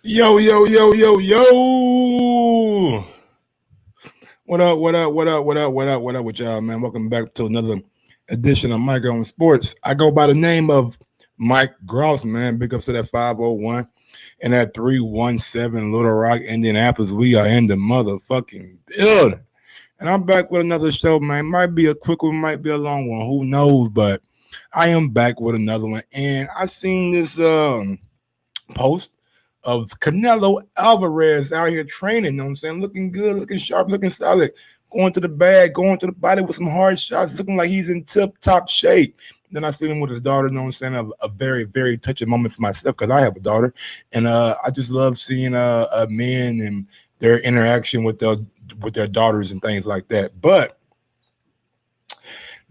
Yo, yo, yo, yo, yo. What up, what up, what up, what up, what up, what up with y'all, man? Welcome back to another edition of Mike on Sports. I go by the name of Mike Gross, man. Big ups to that 501 and that 317 Little Rock, Indianapolis. We are in the motherfucking building. And I'm back with another show, man. Might be a quick one, might be a long one. Who knows? But I am back with another one. And I seen this post of Canelo Alvarez out here training, you know what I'm saying? Looking good, looking sharp, looking solid, going to the bag, going to the body with some hard shots, looking like he's in tip-top shape. Then I seen him with his daughter, you know what I'm saying? A very, very touching moment for myself because I have a daughter. And I just love seeing men and their interaction with their daughters and things like that. But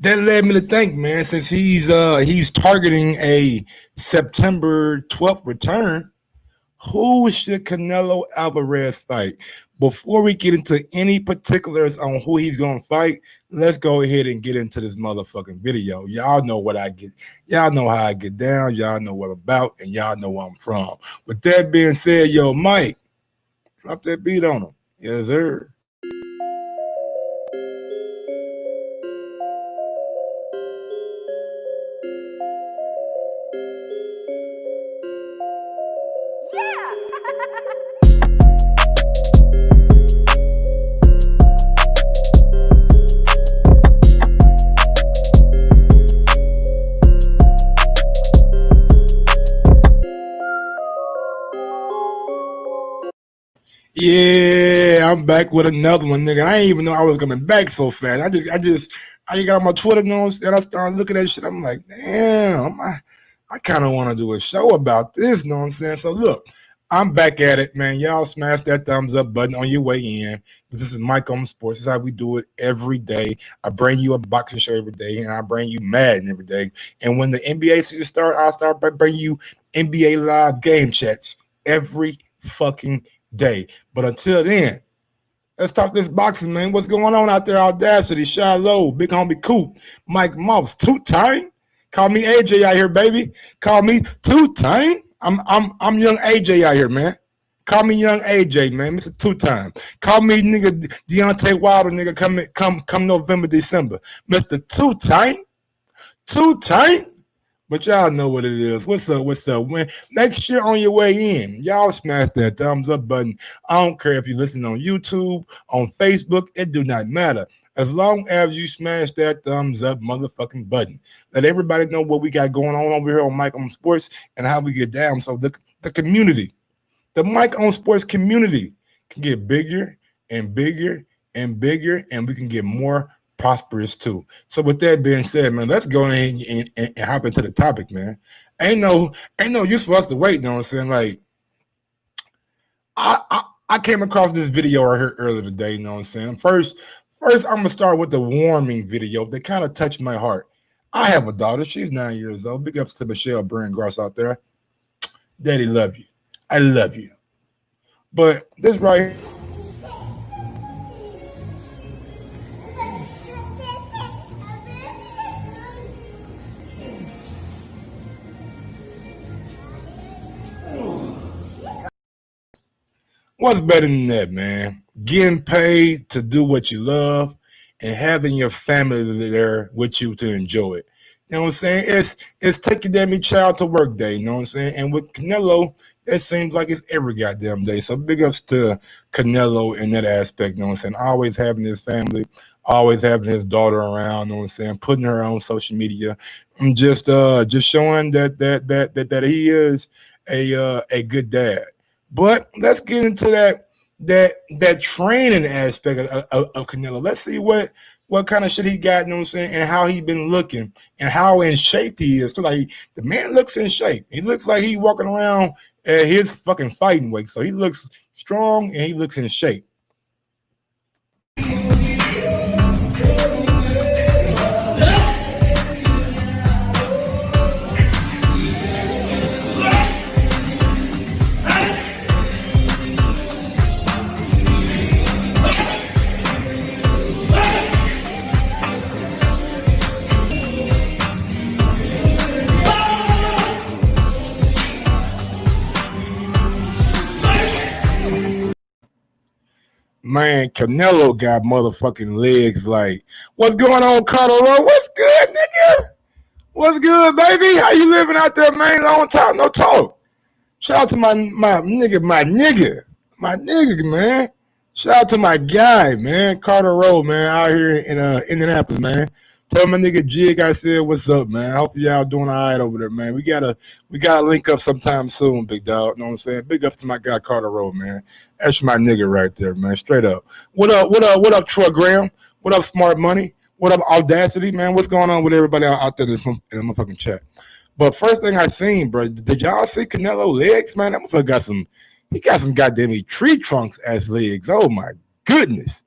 that led me to think, man, since he's targeting a September 12th return, who should Canelo Alvarez fight? Before we get into any particulars on who he's going to fight, let's go ahead and get into this motherfucking video. Y'all know what I get. Y'all know how I get down. Y'all know what I'm about, and y'all know where I'm from. With that being said, yo, Mike, drop that beat on him. Yes, sir. Yeah, I'm back with another one, nigga. I ain't even know I was coming back so fast. I got on my Twitter notes and I started looking at shit. I'm like, damn, I kind of want to do a show about this, know what I'm saying? So look, I'm back at it, man. Y'all smash that thumbs up button on your way in. This is Mike on Sports. This is how we do it every day. I bring you a boxing show every day, and I bring you Madden every day. And when the NBA season starts, I'll start by bringing you NBA live game chats every fucking day. But until then, let's talk this boxing, man. What's going on out there? Audacity, Shiloh, Big Homie Coop, Mike Mouse, two-time. Call me AJ out here, baby. Call me two-time. I'm young AJ out here, man. Call me young AJ, man. Mr. Two-time. Call me nigga Deontay Wilder, nigga. Come November, December. Mr. Two-time. Two-time. But y'all know what it is. What's up? What's up? Make sure on your way in, y'all smash that thumbs up button. I don't care if you listen on YouTube, on Facebook. It do not matter. As long as you smash that thumbs up motherfucking button. Let everybody know what we got going on over here on Mike on Sports and how we get down. So the community, the Mike on Sports community can get bigger and bigger and bigger, and we can get more prosperous too. So with that being said, man, let's go in and hop into the topic, man. Ain't no use for us to wait, you know what I'm saying? Like, I came across this video right here earlier today, you know what I'm saying? First, I'm gonna start with the warming video that kind of touched my heart. I have a daughter, she's 9 years old. Big ups to Michelle Gross out there. Daddy love you. I love you. But this right here, what's better than that, man? Getting paid to do what you love and having your family there with you to enjoy it. You know what I'm saying? It's take your damn child to work day, you know what I'm saying? And with Canelo, that seems like it's every goddamn day. So big ups to Canelo in that aspect, you know what I'm saying? Always having his family, always having his daughter around, you know what I'm saying? Putting her on social media. I'm just showing that he is a good dad. But let's get into that training aspect of Canelo. Let's see what kind of shit he got, you know what I'm saying, and how he been looking and how in shape he is. So like the man looks in shape. He looks like he walking around at his fucking fighting weight. So he looks strong and he looks in shape. Man, Canelo got motherfucking legs like, what's going on, Colorado? What's good, nigga? What's good, baby? How you living out there, man? Long time no talk. Shout out to my nigga, man. Shout out to my guy, man, Carter Rowe, man, out here in Indianapolis, man. Tell my nigga Jig I said what's up, man. Hopefully y'all doing all right over there, man. We gotta link up sometime soon, big dog. You know what I'm saying? Big ups to my guy Carter Rowe, man. That's my nigga right there, man. Straight up. What up, Troy Graham? What up, Smart Money? What up, Audacity, man? What's going on with everybody out there in the motherfucking chat? But first thing I seen, bro, did y'all see Canelo legs, man? That motherfucker got some goddamn tree trunks as legs. Oh my goodness.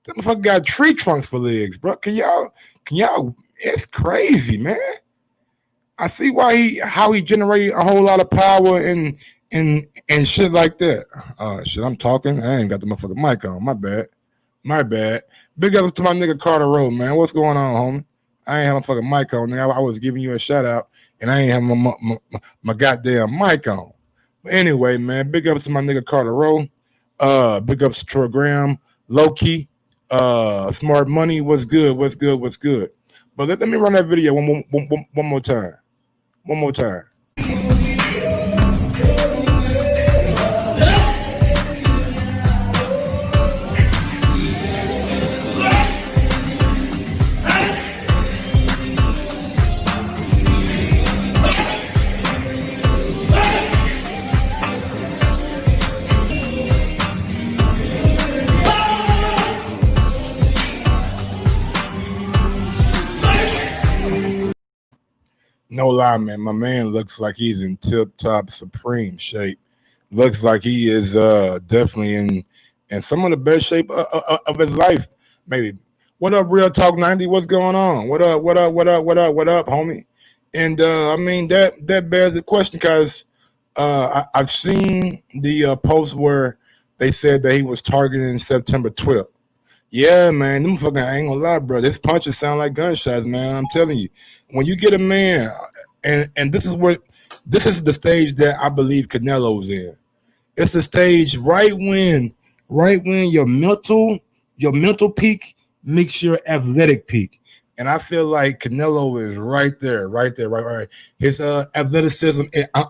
That motherfucker got tree trunks for legs, bro. Can y'all, it's crazy, man. I see how he generated a whole lot of power and shit like that. Shit, I'm talking. I ain't got the motherfucking mic on. My bad. Big up to my nigga Carter Rowe, man. What's going on, homie? I ain't have my fucking mic on, nigga. I was giving you a shout out, and I ain't have my goddamn mic on. But anyway, man, big ups to my nigga Carter Rowe. Big ups to Troy Graham, Loki, Smart Money. What's good? But let me run that video one more time. One more time. No lie, man. My man looks like he's in tip-top supreme shape. Looks like he is definitely in some of the best shape of his life. Maybe. What up, Real Talk 90? What's going on? What up, homie? And I mean that bears a question because I've seen the post where they said that he was targeting September 12th. Yeah, man, them fucking, I ain't gonna lie, bro. This punches sound like gunshots, man. I'm telling you, when you get a man, and this is the stage that I believe Canelo's in. It's the stage right when your mental peak meets your athletic peak. And I feel like Canelo is right there. His athleticism.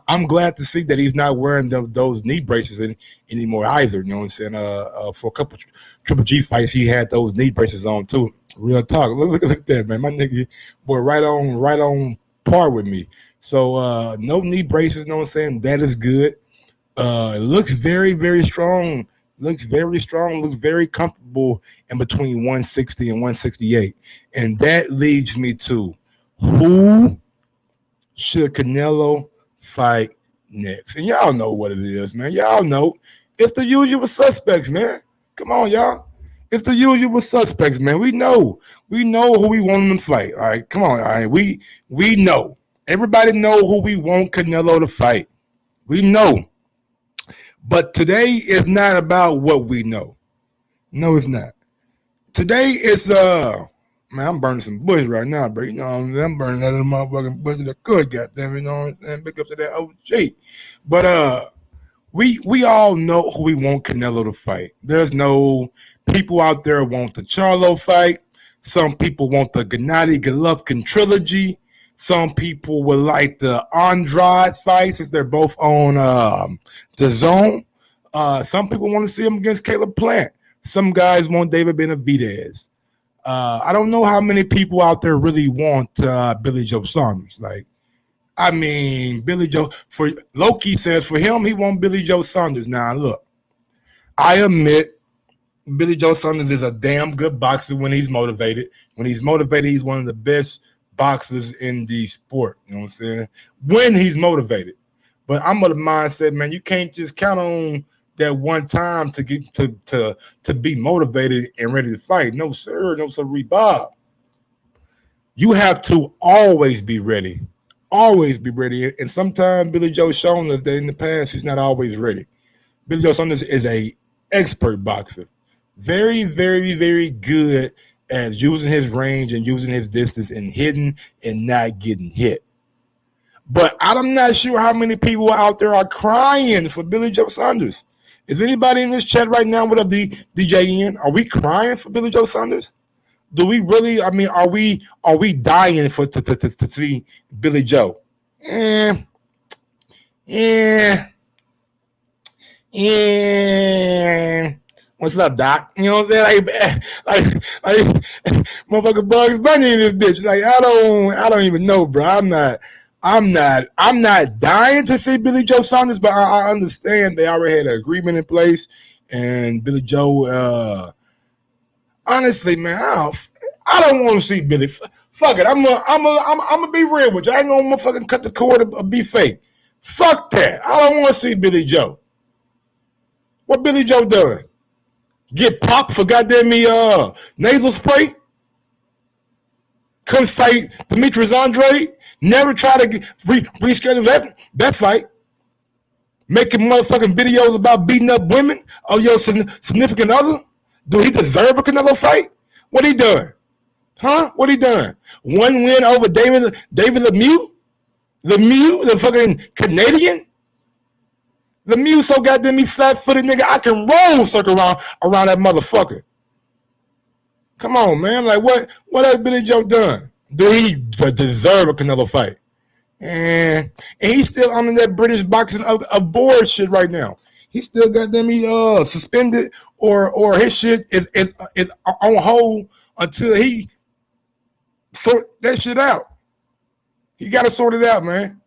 I'm glad to see that he's not wearing those knee braces anymore either. You know what I'm saying? For a couple Triple G fights, he had those knee braces on too. Real talk. Look at that, man. My nigga, boy, right on par with me. So no knee braces. You know what I'm saying? That is good. It looks very, very strong. Looks very comfortable in between 160 and 168. And that leads me to who should Canelo fight next? And y'all know what it is, man. Y'all know. It's the usual suspects, man. Come on, y'all. It's the usual suspects, man. We know who we want them to fight. All right, come on. All right, we know. Everybody know who we want Canelo to fight. We know. But today is not about what we know. No, it's not. Today is man, I'm burning some bush right now, bro. You know what I'm saying? I'm burning that little motherfucking bush that good, goddamn, you know what I'm saying? Big up to that OG. But we all know who we want Canelo to fight. There's no people out there want the Charlo fight. Some people want the Gennady Golovkin trilogy. Some people would like the Andrade fight since they're both on DAZN. Some people want to see him against Caleb Plant. Some guys want David Benavidez. I don't know how many people out there really want Billy Joe Saunders. Like, I mean, Billy Joe, for Loki says for him, he wants Billy Joe Saunders. Now, look, I admit Billy Joe Saunders is a damn good boxer when he's motivated. When he's motivated, he's one of the best boxers in the sport. You know what I'm saying? When he's motivated. But I'm of the mindset, man, you can't just count on that one time to get to be motivated and ready to fight. No, sir. No, sir, Bob. You have to always be ready. Always be ready. And sometimes Billy Joe's shown us that in the past he's not always ready. Billy Joe Saunders is a expert boxer. Very, very, very good at using his range and using his distance and hitting and not getting hit. But I'm not sure how many people out there are crying for Billy Joe Saunders. Is anybody in this chat right now with a DJN? Are we crying for Billy Joe Saunders? Do we really? I mean, are we dying for to see Billy Joe? Yeah, yeah, yeah. What's up, Doc? You know what I'm saying? Like motherfucking Bugs Bunny in this bitch. Like, I don't even know, bro. I'm not dying to see Billy Joe Saunders, but I understand they already had an agreement in place, and Billy Joe. Honestly, man, I don't want to see Billy. Fuck it. I'm gonna be real with you. I ain't gonna fucking cut the cord or be fake. Fuck that. I don't want to see Billy Joe. What Billy Joe done? Get popped for goddamn me nasal spray? Couldn't fight Demetrius Andre? Never try to reschedule that fight? Making motherfucking videos about beating up women of your significant other? Do he deserve a Canelo fight? What he done? Huh? What he done? One win over David Lemieux? Lemieux, the fucking Canadian? Lemieux so goddamn me flat-footed nigga, I can roll circle around that motherfucker. Come on, man. Like, what has Billy Joe done? Do he deserve a Canelo fight? And he's still under that British boxing board shit right now. He still goddamn me suspended or his shit is on hold until he sort that shit out. He got to sort it out, man.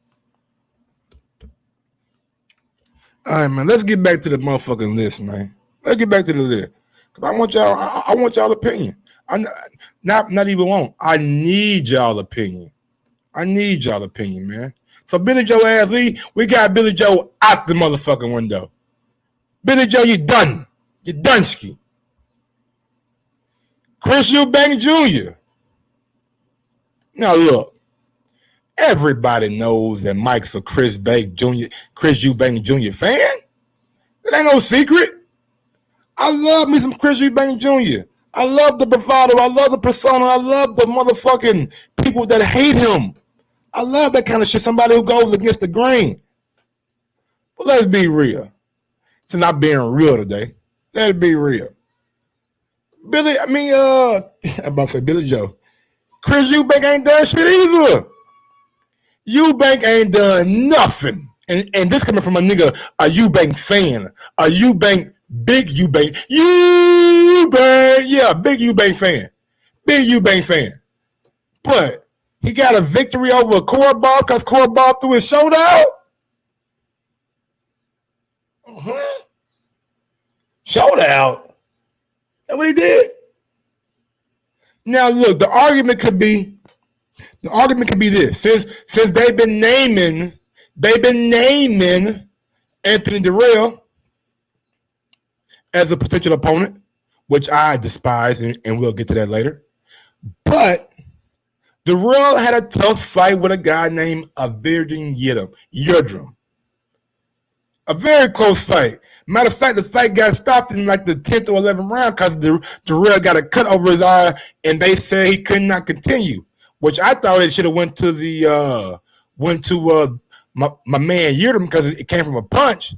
All right, man. Let's get back to the motherfucking list, man. Let's get back to the list. Cause I want y'all opinion. I not even want. I need y'all opinion. I need y'all opinion, man. So Billy Joe ass, we got Billy Joe out the motherfucking window. Billy Joe, you done. You doneski. Chris Eubank Jr. Now look, everybody knows that Mike's a Chris Eubank Jr. fan. That ain't no secret. I love me some Chris Eubank Jr. I love the bravado. I love the persona. I love the motherfucking people that hate him. I love that kind of shit. Somebody who goes against the grain. But let's be real. It's not being real today. Let it be real. I'm about to say Billy Joe. Chris Eubank ain't done shit either. Eubank ain't done nothing. And this coming from a nigga, a Eubank fan. A Eubank, big Eubank. Eubank, yeah, big Eubank fan. Big Eubank fan. But he got a victory over Korobov because Korobov threw his shoulder out? Uh-huh. Shoulder out? That's what he did? Now look, the argument could be this. Since they've been naming Anthony Durrell as a potential opponent, which I despise, and we'll get to that later. But Durrell had a tough fight with a guy named Avirdan Yildirim. A very close fight. Matter of fact, the fight got stopped in like the 10th or 11th round because Durrell got a cut over his eye, and they said he could not continue. Which I thought it should have went to my man Yildirim because it came from a punch.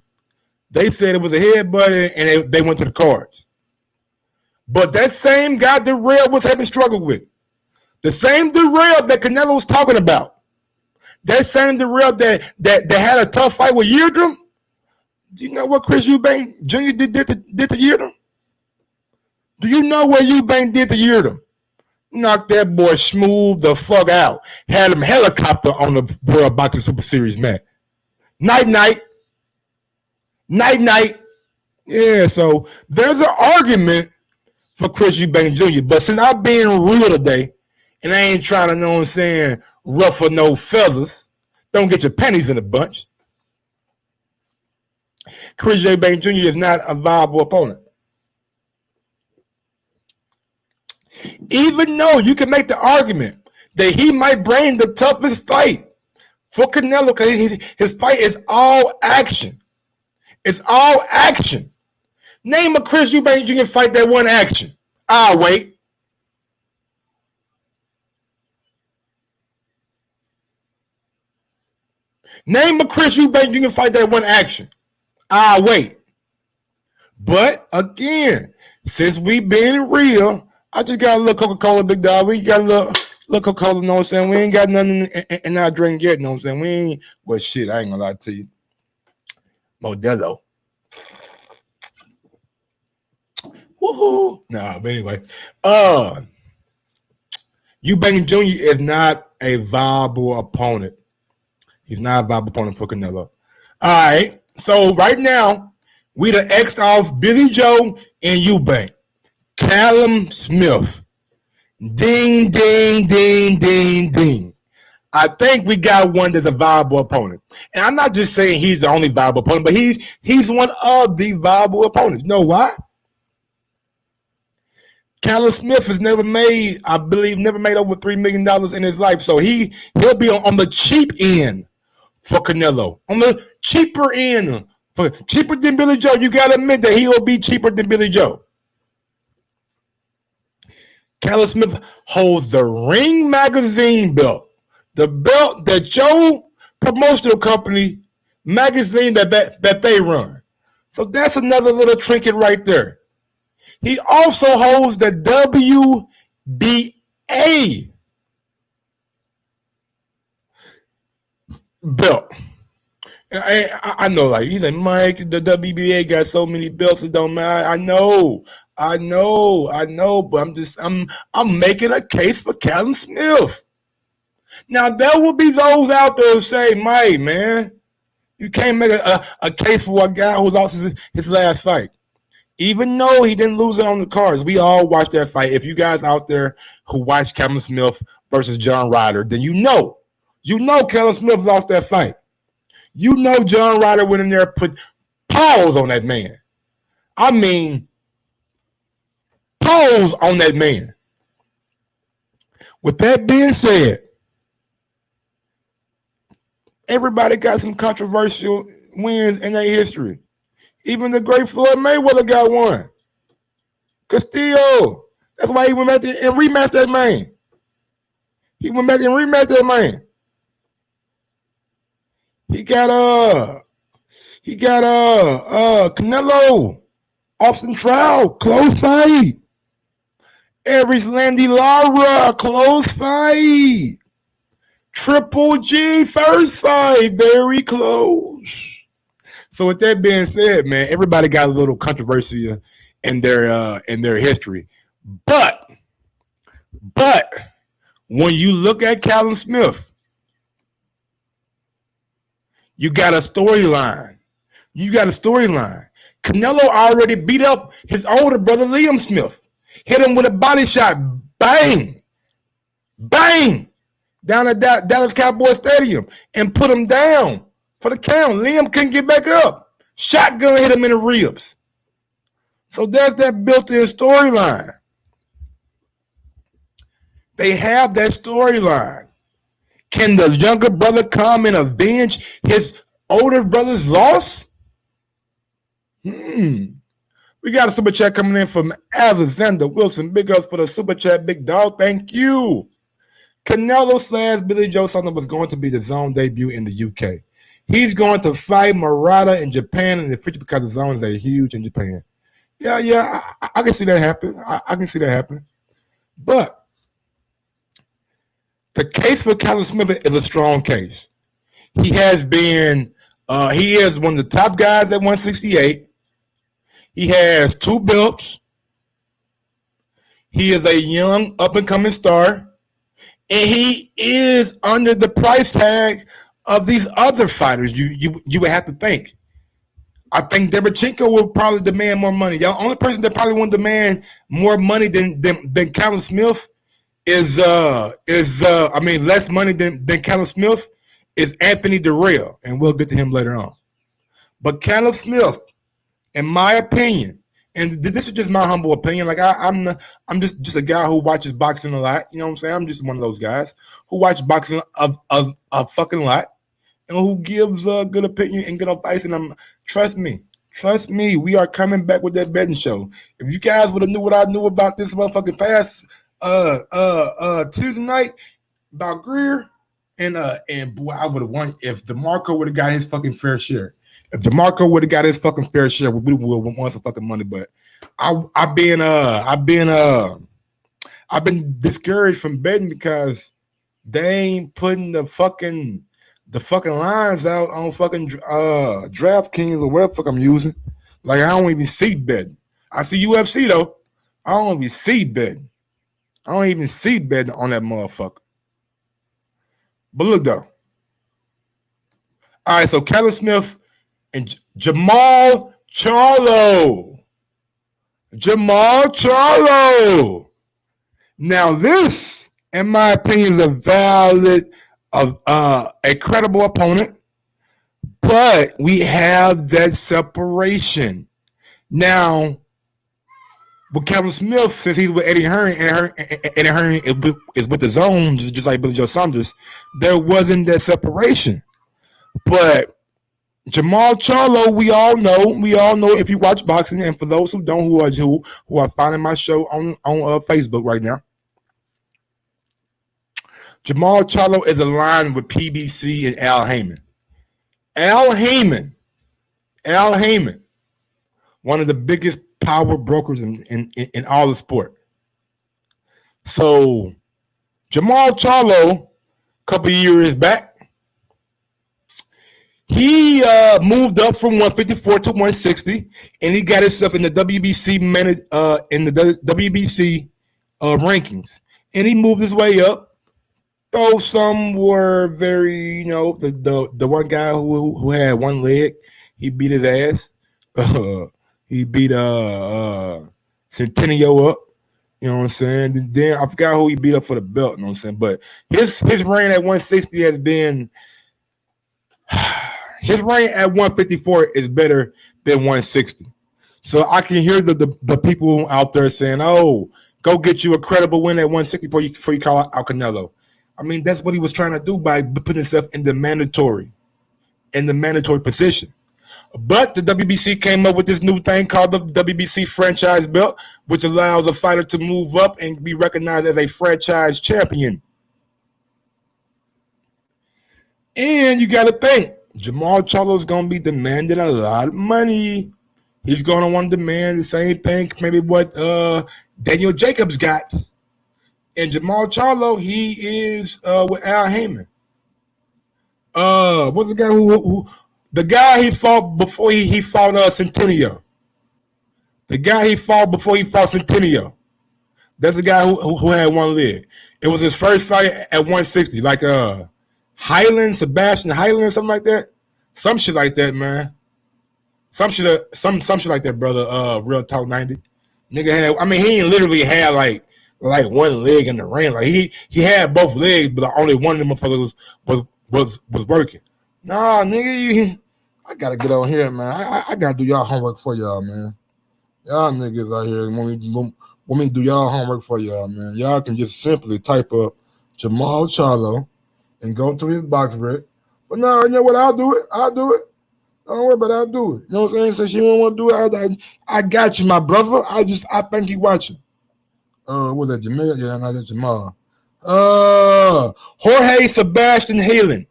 They said it was a headbutt, and they went to the cards. But that same guy Durrell was having struggle with, the same Durrell that Canelo was talking about, that same Durrell that had a tough fight with Yildirim. Do you know what Chris Eubank Jr. did to Yildirim? Do you know what Eubank did to Yildirim? Knocked that boy smooth the fuck out. Had him helicopter on the World Boxing Super Series mat. Night. Yeah, so there's an argument for Chris Eubank Jr. But since I'm being real today, and I ain't trying to, know what I'm saying, ruffle no feathers, don't get your panties in a bunch, Chris Eubank Jr. is not a viable opponent. Even though you can make the argument that he might bring the toughest fight for Canelo because his fight is all action. It's all action. Name a Chris Eubank Jr. fight that won action. I'll wait. Name a Chris Eubank Jr. fight that won action. I'll wait. But again, since we being real, I just got a little Coca-Cola, big dog. We got a little Coca-Cola, you know what I'm saying? We ain't got nothing in our drink yet, you know what I'm saying? We ain't, well, shit, I ain't gonna lie to you. Modelo. Woohoo. Nah, but anyway. Eubank Jr. is not a viable opponent. He's not a viable opponent for Canelo. All right. So right now, we the X off Billy Joe and Eubank. Callum Smith. Ding, ding, ding, ding, ding. I think we got one that's a viable opponent. And I'm not just saying he's the only viable opponent, but he's one of the viable opponents. You know why? Callum Smith has never made, I believe, over $3 million in his life. So he'll be on the cheap end for Canelo. On the cheaper end. For cheaper than Billy Joe. You got to admit that he'll be cheaper than Billy Joe. Callum Smith holds the Ring Magazine belt. The belt that Joe promotional company magazine that they run. So that's another little trinket right there. He also holds the WBA belt. I know, like, he's like, Mike, the WBA got so many belts, it don't matter. I know, but I'm making a case for Callum Smith. Now, there will be those out there who say, Mike, man, you can't make a case for a guy who lost his last fight. Even though he didn't lose it on the cards, we all watched that fight. If you guys out there who watched Callum Smith versus John Ryder, then you know Callum Smith lost that fight. You know John Ryder went in there and put paws on that man. I mean, paws on that man. With that being said, everybody got some controversial wins in their history. Even the great Floyd Mayweather got one. Castillo. That's why he went back there and rematched that man. He got Canelo. Austin Trial. Close fight. Aries Landy Lara. Close fight. Triple G first fight. Very close. So with that being said, man, everybody got a little controversy in their history. But when you look at Callum Smith, you got a storyline. Canelo already beat up his older brother, Liam Smith. Hit him with a body shot. Bang. Bang. Down at Dallas Cowboy Stadium and put him down for the count. Liam couldn't get back up. Shotgun hit him in the ribs. So there's that built-in storyline. They have that storyline. Can the younger brother come and avenge his older brother's loss? We got a super chat coming in from Alexander Wilson. Big ups for the super chat, big dog. Thank you. Canelo / Billy Joe Saunders was going to be the DAZN debut in the UK. He's going to fight Murata in Japan in the future because the DAZN is huge in Japan. Yeah, I can see that happen. I can see that happening. But the case for Callum Smith is a strong case. He has been, he is one of the top guys at 168. He has 2 belts. He is a young up-and-coming star. And he is under the price tag of these other fighters. You would have to think. I think Derevchenko will probably demand more money. The only person that probably won't demand more money than Callum Smith is less money than Callum Smith is Anthony Durrell, and we'll get to him later on. But Callum Smith, in my opinion, and this is just my humble opinion. Like I'm just a guy who watches boxing a lot. You know what I'm saying? I'm just one of those guys who watch boxing a fucking lot, and who gives a good opinion and good advice. And trust me, we are coming back with that betting show. If you guys would have knew what I knew about this motherfucking past Tuesday night about Greer, and boy, I would have won if DeMarco would have got his fucking fair share. If DeMarco would have got his fucking fair share, we would have won some fucking money. But I've been discouraged from betting because they ain't putting the fucking lines out on fucking DraftKings or whatever the fuck I'm using. Like, I don't even see betting. I see UFC though. I don't even see betting. I don't even see betting on that motherfucker. But look though. All right, so Caleb Smith and Jamal Charlo. Now this, in my opinion, is a valid, a credible opponent, but we have that separation. Now, with Kevin Smith, since he's with Eddie Hearn, and Eddie Hearn is with the zone, just like Billy Joe Saunders, there wasn't that separation. But Jamal Charlo, we all know if you watch boxing, and for those who don't, who are finding my show on Facebook right now, Jamal Charlo is aligned with PBC and Al Heyman. Al Heyman, one of the biggest power brokers in all the sport. So Jamal Charlo, a couple of years back, he moved up from 154 to 160, and he got himself in the WBC rankings, and he moved his way up. Though some were very, the one guy who had one leg, he beat his ass. He beat Centennial up. You know what I'm saying? Then I forgot who he beat up for the belt. You know what I'm saying? But his reign at 160 has been. His reign at 154 is better than 160. So I can hear the people out there saying, "Oh, go get you a credible win at 160 before you call out Canelo." I mean, that's what he was trying to do by putting himself in the mandatory position. But the WBC came up with this new thing called the WBC franchise belt, which allows a fighter to move up and be recognized as a franchise champion. And you got to think, Jamal Charlo is going to be demanding a lot of money. He's going to want to demand the same thing, maybe what Daniel Jacobs got. And Jamal Charlo, he is with Al Heyman. What's the guy the guy he fought before he fought Centennial? The guy he fought before he fought Centennial. That's the guy who had one leg. It was his first fight at 160, like Sebastian Highland or something like that. Some shit like that, man. Some shit like that, brother. Real Talk 90. Nigga had, he ain't literally had like one leg in the ring. Like he had both legs, but only one of them motherfuckers was working. Nah, nigga, I gotta get on here, man. I gotta do y'all homework for y'all, man. Y'all niggas out here want me to do y'all homework for y'all, man. Y'all can just simply type up Jamal Charlo and go to his box rec. But no, you know what? I'll do it. Don't worry about it. I'll do it. You know what I'm saying? Since you don't want to do it, I got you, my brother. I think you watching. What's that, Jamal? Yeah, not that Jamal. Jorge Sebastian Healing.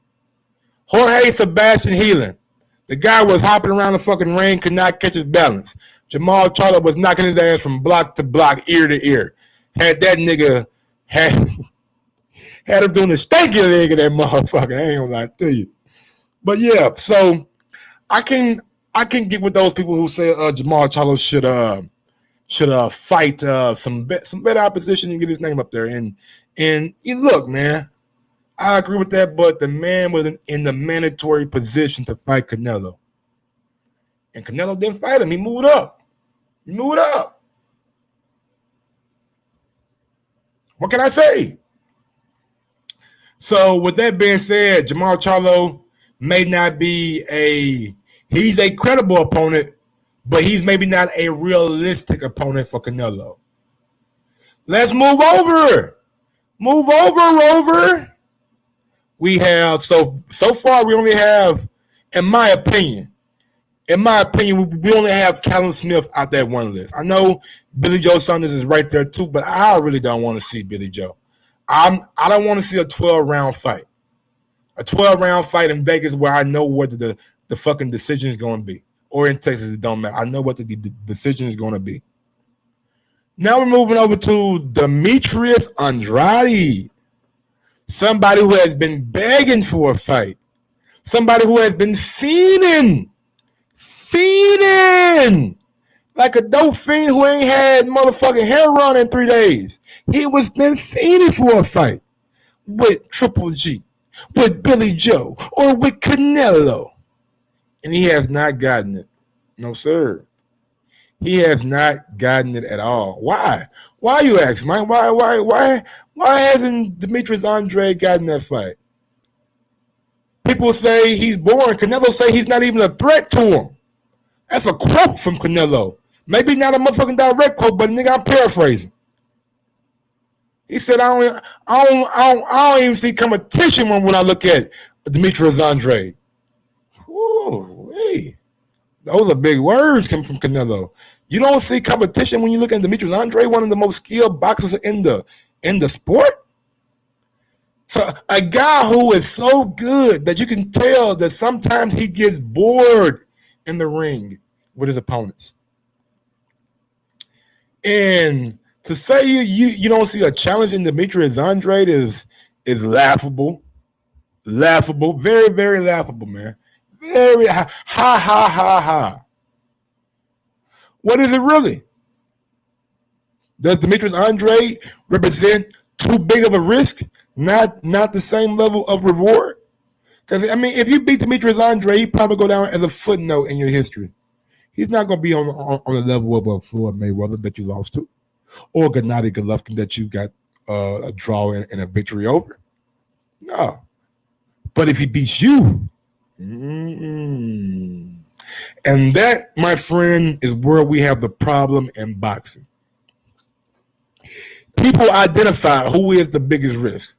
The guy was hopping around the fucking ring, could not catch his balance. Jamal Charlo was knocking his ass from block to block, ear to ear. Had that nigga had him doing the stanky leg of that motherfucker. I ain't gonna lie to you. But yeah, so I can get with those people who say Jamal Charlo should fight some better opposition and get his name up there. And look, man, I agree with that, but the man was in the mandatory position to fight Canelo. And Canelo didn't fight him. He moved up. What can I say? So with that being said, Jamal Charlo may not be he's a credible opponent, but he's maybe not a realistic opponent for Canelo. Let's move over. Rover. We have, so far we only have, in my opinion, we only have Callum Smith out that one list. I know Billy Joe Saunders is right there too, but I really don't want to see Billy Joe. I don't want to see a 12-round fight. A 12-round fight in Vegas where I know what the the fucking decision is going to be. Or in Texas, it don't matter. I know what the decision is going to be. Now we're moving over to Demetrius Andrade. Somebody who has been begging for a fight. Somebody who has been fiending like a dope fiend who ain't had motherfucking hair run in 3 days. He was been fiending for a fight with Triple G, with Billy Joe, or with Canelo. And he has not gotten it. No, sir. He has not gotten it at all. Why? Why, you ask, Mike? Why hasn't Demetrius Andrade gotten that fight? People say he's boring. Canelo say he's not even a threat to him. That's a quote from Canelo. Maybe not a motherfucking direct quote, but nigga, I'm paraphrasing. He said, I don't even see competition when I look at Demetrius Andrade. Whoa, hey. Those are big words coming from Canelo. You don't see competition when you look at Demetrius Andrade, one of the most skilled boxers in the sport. So a guy who is so good that you can tell that sometimes he gets bored in the ring with his opponents. And to say you don't see a challenge in Demetrius Andrade is laughable. Laughable. Very, very laughable, man. Very ha. What is it really? Does Demetrius Andrade represent too big of a risk? Not the same level of reward? Because, I mean, if you beat Demetrius Andrade, he'd probably go down as a footnote in your history. He's not going to be on the level of a Floyd Mayweather that you lost to, or Gennady Golovkin that you got a draw and a victory over. No. But if he beats you, and that, my friend, is where we have the problem in boxing. People identify who is the biggest risk.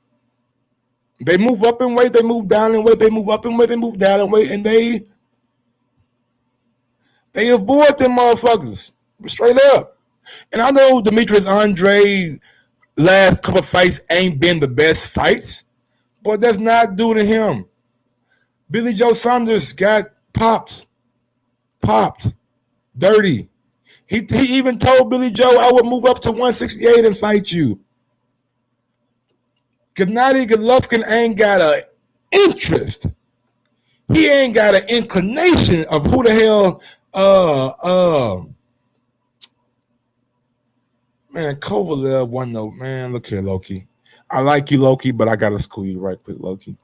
They move up in weight, they move down in weight, they move up in weight, they move down in weight, and they avoid them motherfuckers straight up. And I know Demetrius Andrade last couple of fights ain't been the best fights, but that's not due to him. Billy Joe Saunders got popped dirty. He even told Billy Joe, I would move up to 168 and fight you. Gennady Golovkin ain't got an interest. He ain't got an inclination of who the hell man, Kovalev won though. Man, look here, Loki. I like you, Loki, but I gotta school you right quick, Loki.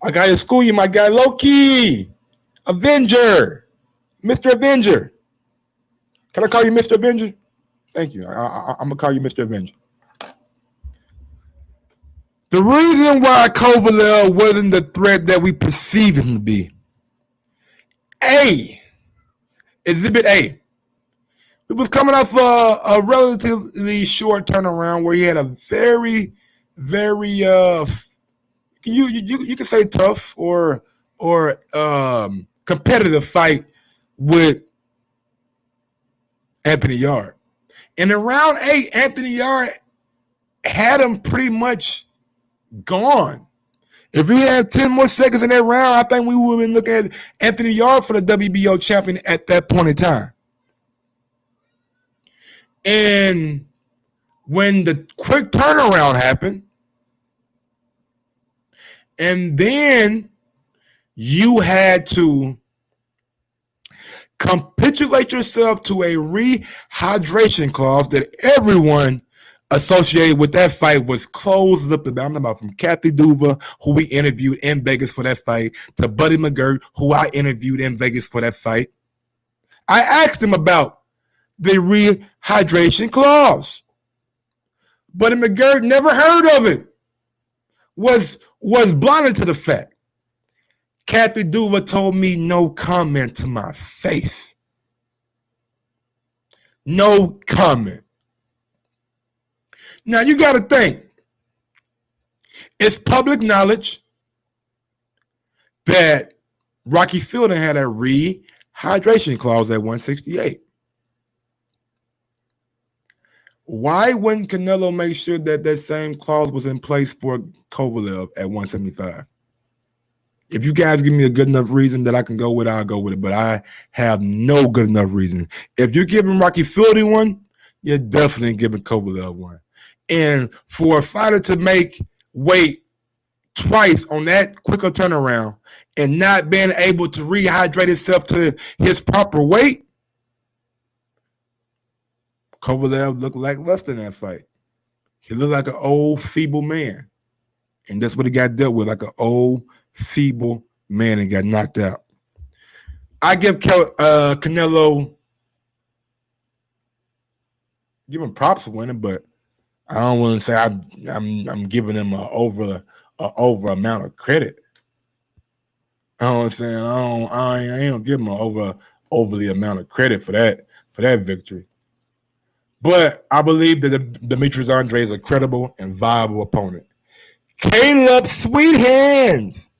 I gotta school you, my guy, Loki. Avenger. Mr. Avenger. Can I call you Mr. Avenger? Thank you. I'm gonna call you Mr. Avenger. The reason why Kovalev wasn't the threat that we perceived him to be. Exhibit A. It was coming off a relatively short turnaround where he had a very, very you can say tough or competitive fight with Anthony Yarde. And in round 8, Anthony Yarde had him pretty much gone. If we had 10 more seconds in that round, I think we would have been looking at Anthony Yarde for the WBO champion at that point in time. And when the quick turnaround happened, and then you had to capitulate yourself to a rehydration clause that everyone associated with that fight was closed up. I'm talking about from Kathy Duva, who we interviewed in Vegas for that fight, to Buddy McGirt, who I interviewed in Vegas for that fight. I asked him about the rehydration clause. Buddy McGirt never heard of it. Was blinded to the fact. Kathy Duva told me no comment to my face. No comment. Now you got to think. It's public knowledge that Rocky Fielding had a rehydration clause at 168. Why wouldn't Canelo make sure that that same clause was in place for Kovalev at 175? If you guys give me a good enough reason that I can go with it, I'll go with it. But I have no good enough reason. If you're giving Rocky Fielding one, you're definitely giving Kovalev one. And for a fighter to make weight twice on that quicker turnaround and not being able to rehydrate himself to his proper weight, Kovalev looked like less than that fight. He looked like an old, feeble man. And that's what he got dealt with, like an old, feeble man and got knocked out. I give Canelo, give him props for winning, but I don't want to say I'm giving him a over amount of credit. You know what I'm saying? I ain't gonna give him an overly amount of credit for that victory. But I believe that Demetrius Andrade is a credible and viable opponent. Caleb Sweet Hands,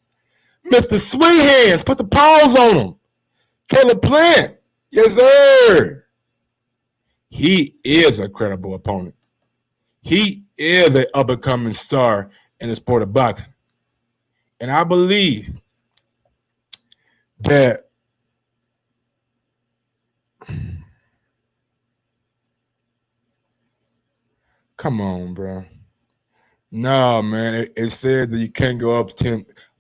Mr. Sweet Hands, put the pause on him. Caleb Plant, yes sir. He is a credible opponent. He is an up-and-coming star in the sport of boxing. And I believe that come on, bro. No, man. It said that you can't go up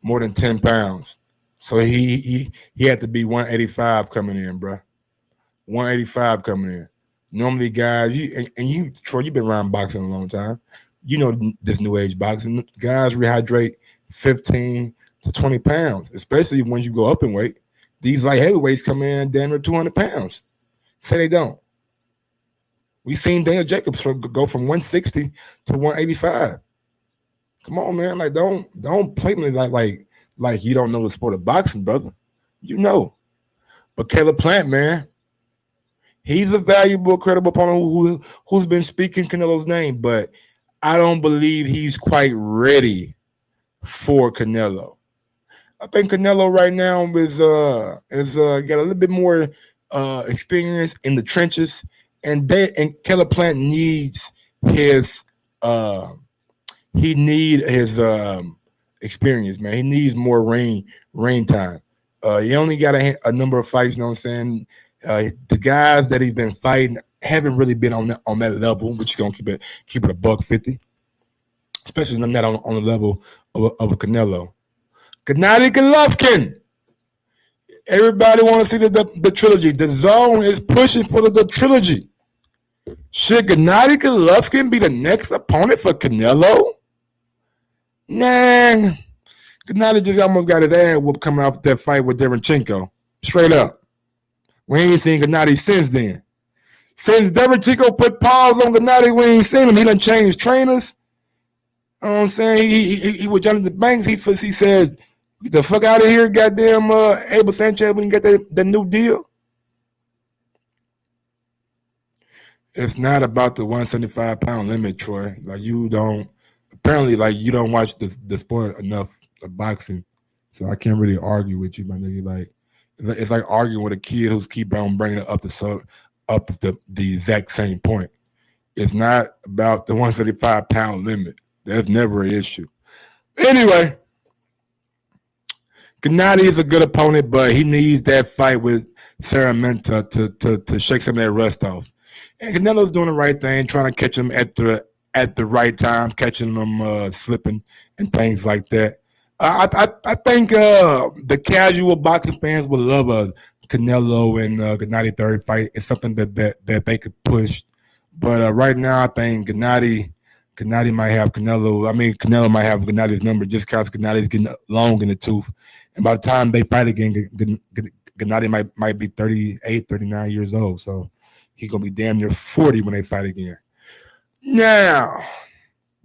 more than 10 pounds. So he had to be 185 coming in, bro. 185 coming in. Normally, guys, Troy, you've been around boxing a long time. You know this new age boxing. Guys rehydrate 15 to 20 pounds, especially when you go up in weight. These light heavyweights come in damn near 200 pounds. Say they don't. We seen Daniel Jacobs go from 160 to 185. Come on, man. Like, don't play me like you don't know the sport of boxing, brother. You know. But Caleb Plant, man, he's a valuable, credible opponent who's been speaking Canelo's name, but I don't believe he's quite ready for Canelo. I think Canelo right now is got a little bit more experience in the trenches, and Caleb Plant needs his experience, man. He needs more rain time. He only got a number of fights, you know what I'm saying? The guys that he's been fighting haven't really been on that level, but you're gonna keep it a $150, especially not on the level of a Canelo. Gennady Golovkin. Everybody want to see the trilogy. The DAZN is pushing for the trilogy. Should Gennady Golovkin be the next opponent for Canelo? Nah. Gennady just almost got his ass whooped coming off that fight with Derevchenko. Straight up. We ain't seen Gennady since then. Since Derevchenko put pause on Gennady, we ain't seen him. He done changed trainers. You know what I'm saying? He was Jonathan Banks. He said, get the fuck out of here, goddamn Abel Sanchez, when you get that new deal. It's not about the 175-pound limit, Troy. Like, you don't watch the sport enough of boxing. So I can't really argue with you, my nigga. Like, it's like arguing with a kid who's keep on bringing it up to the exact same point. It's not about the 175-pound limit. That's never an issue. Anyway, Gennady is a good opponent, but he needs that fight with Saramenta to shake some of that rust off. And Canelo's doing the right thing, trying to catch him at the right time, catching him slipping and things like that. I think the casual boxing fans would love a Canelo and Gennady third fight. It's something that they could push. But right now, I think Gennady might have Canelo. I mean, Canelo might have Gennady's number just because Gennady's getting long in the tooth. And by the time they fight again, Gennady might be 38, 39 years old. So he's going to be damn near 40 when they fight again. Now,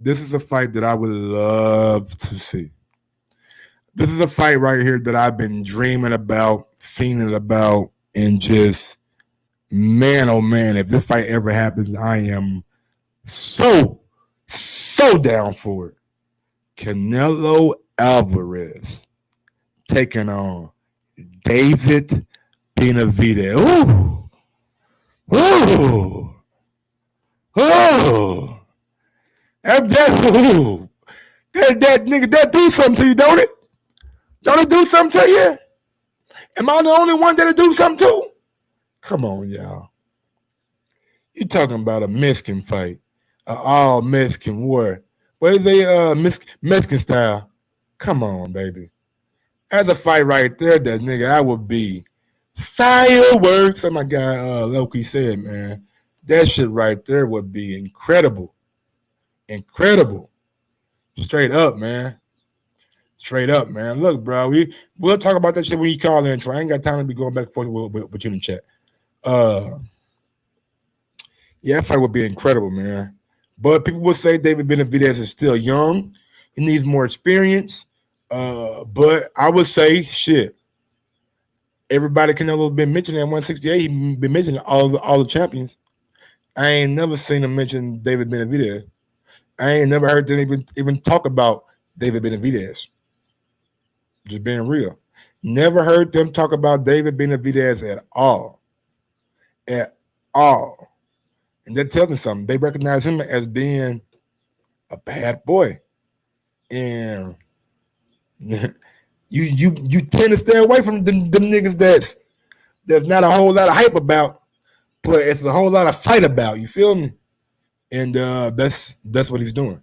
this is a fight that I would love to see. This is a fight right here that I've been dreaming about, fiending about, and just, man, oh man, if this fight ever happens, I am so down for it. Canelo Alvarez taking on David Benavidez. Ooh. That nigga, that do something to you, don't it? Don't he do something to you? Am I the only one that'll do something to? Come on, y'all. You talking about a Mexican fight, all Mexican war? What is they Mexican style? Come on, baby. That's a fight right there. That nigga, I would be fireworks. Oh my God, Loki said, man, that shit right there would be incredible, incredible. Straight up, man. Straight up, man. Look, bro, we'll talk about that shit when you call in. So I ain't got time to be going back and forth with you in the chat. Yeah, that fight would be incredible, man. But people would say David Benavidez is still young. He needs more experience. But I would say, shit, everybody Canelo's been mentioning at 168. He's been mentioning all the champions. I ain't never seen him mention David Benavidez. I ain't never heard them even talk about David Benavidez. Just being real. Never heard them talk about David Benavidez at all. At all. And that tells me something. They recognize him as being a bad boy. And you tend to stay away from them niggas that there's not a whole lot of hype about, but it's a whole lot of fight about. You feel me? And that's what he's doing.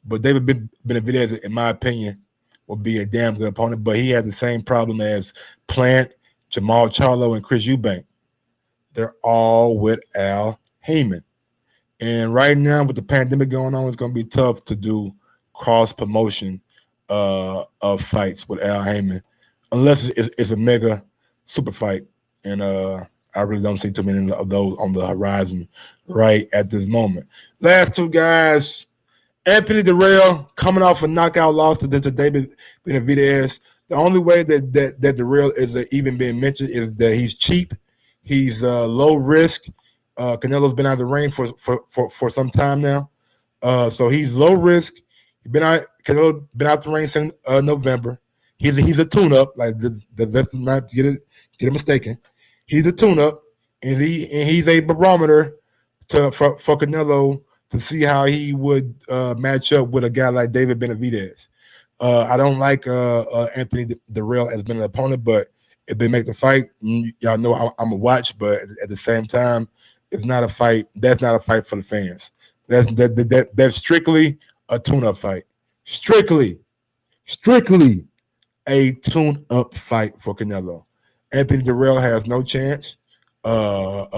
But David Benavidez, in my opinion, will be a damn good opponent. But he has the same problem as Plant, Jamal Charlo, and Chris Eubank. They're all with Al Heyman. And right now, with the pandemic going on, it's going to be tough to do cross promotion of fights with Al Heyman, unless it's a mega super fight. And I really don't see too many of those on the horizon right at this moment. Last two guys, Anthony Dirrell coming off a knockout loss to David Benavidez. The only way that Dirrell is even being mentioned is that he's cheap. He's low risk. Canelo's been out of the ring for some time now. So he's low risk. Canelo been out the ring since November. He's a tune-up. Like let's not get it mistaken. He's a tune-up, and he's a barometer for Canelo to see how he would match up with a guy like David Benavidez. I don't like Anthony Dirrell as being an opponent, but if they make the fight, y'all know I'm a watch. But at the same time, it's not a fight. That's not a fight for the fans. That's strictly a tune-up fight. Strictly a tune-up fight for Canelo. Anthony Dirrell has no chance. That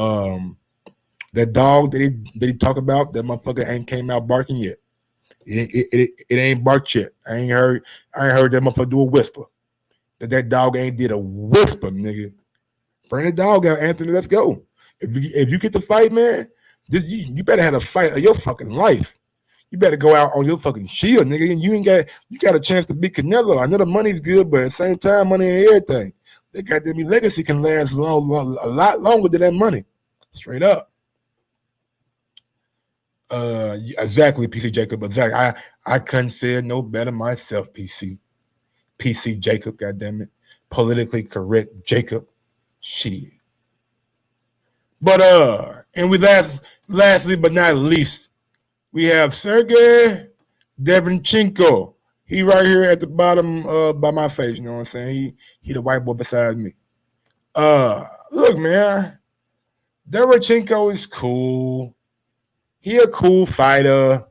dog that he talk about, that motherfucker ain't came out barking yet. It ain't barked yet. I ain't heard that motherfucker do a whisper. That dog ain't did a whisper, nigga. Bring the dog out, Anthony. Let's go. If you get the fight, man, you better have a fight of your fucking life. You better go out on your fucking shield, nigga. And you got a chance to beat Canelo. I know the money's good, but at the same time, money ain't everything. They got that legacy can last a lot longer than that money. Straight up. Exactly, PC Jacob. Exactly. I couldn't say it no better myself, PC Jacob, goddamn it. Politically correct Jacob. Shit. But and we lastly but not least, we have Sergey Devenchenko. He right here at the bottom by my face, you know what I'm saying? He the white boy beside me. Look, man, Devenchenko is cool. He a cool fighter.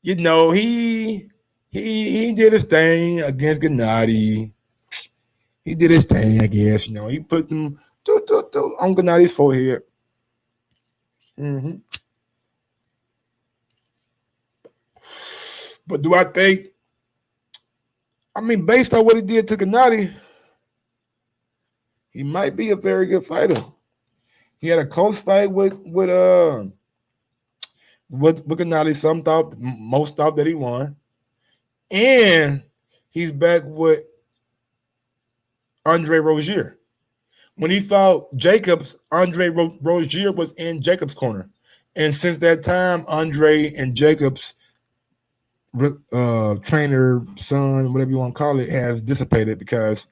You know, he did his thing against Gennady. He did his thing, I guess. You know, he put them on Gennady's forehead. Mm-hmm. But do I think? I mean, based on what he did to Gennady, he might be a very good fighter. He had a close fight with Gennady. Most thought that he won, and he's back with Andre Rozier. When he fought Jacobs, Andre Rozier was in Jacobs' corner, and since that time, Andre and Jacobs' trainer, son, whatever you want to call it, has dissipated because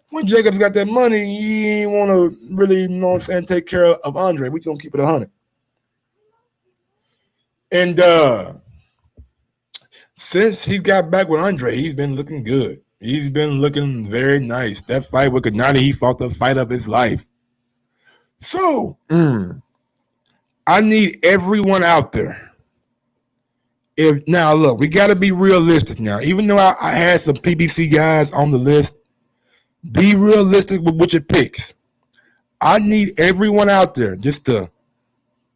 when Jacobs got that money, he didn't want to really, you know what I'm saying, take care of Andre. We gonna keep it 100. And since he got back with Andre, he's been looking good. He's been looking very nice. That fight with Kanani, he fought the fight of his life. So, I need everyone out there. If now look, we got to be realistic now. Even though I had some PBC guys on the list, be realistic with your picks. I need everyone out there just to